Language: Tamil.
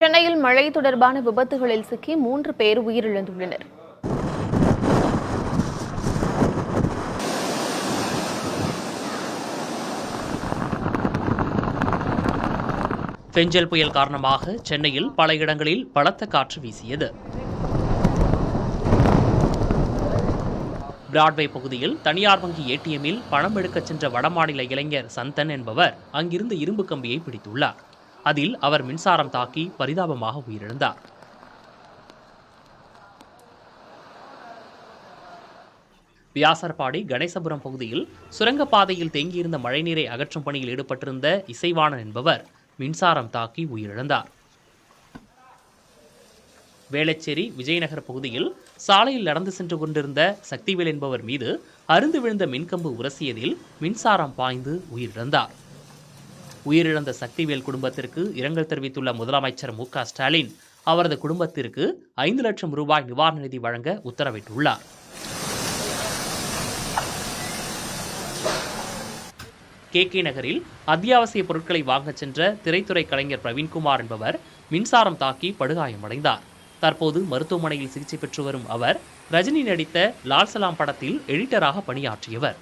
சென்னையில் மழை தொடர்பான விபத்துகளில் சிக்கி 3 பேர் உயிரிழந்துள்ளனர். பெஞ்சல் புயல் காரணமாக சென்னையில் பல இடங்களில் பலத்த காற்று வீசியது. பிராட்வே பகுதியில் தனியார் வங்கி ஏடிஎம்மில் பணம் எடுக்கச் சென்ற வடமாநில இளைஞர் சந்தன் என்பவர் அங்கிருந்து இரும்பு கம்பியை பிடித்துள்ளார். அதில் அவர் மின்சாரம் தாக்கி பரிதாபமாக உயிரிழந்தார். வியாசர்பாடி கணேசபுரம் பகுதியில் சுரங்கப்பாதையில் தேங்கியிருந்த மழைநீரை அகற்றும் பணியில் ஈடுபட்டிருந்த இசைவாணன் என்பவர் மின்சாரம் தாக்கி உயிரிழந்தார். வேளச்சேரி விஜயநகர் பகுதியில் சாலையில் நடந்து சென்று கொண்டிருந்த சக்திவேல் என்பவர் மீது அருந்து விழுந்த மின்கம்பு உரசியதில் மின்சாரம் பாய்ந்து உயிரிழந்தார். உயிரிழந்த சக்திவேல் குடும்பத்திற்கு இரங்கல் தெரிவித்துள்ள முதலமைச்சர் மு.க. ஸ்டாலின் அவரது குடும்பத்திற்கு 5 லட்சம் ரூபாய் நிவாரண நிதி வழங்க உத்தரவிட்டுள்ளார். கே நகரில் அத்தியாவசிய பொருட்களை வாங்கச் சென்ற திரைத்துறை கலைஞர் பிரவீன்குமார் என்பவர் மின்சாரம் தாக்கி படுகாயமடைந்தார். தற்போது மருத்துவமனையில் சிகிச்சை பெற்று வரும் அவர் ரஜினி நடித்த லால் சலாம் படத்தில் எடிட்டராக பணியாற்றியவர்.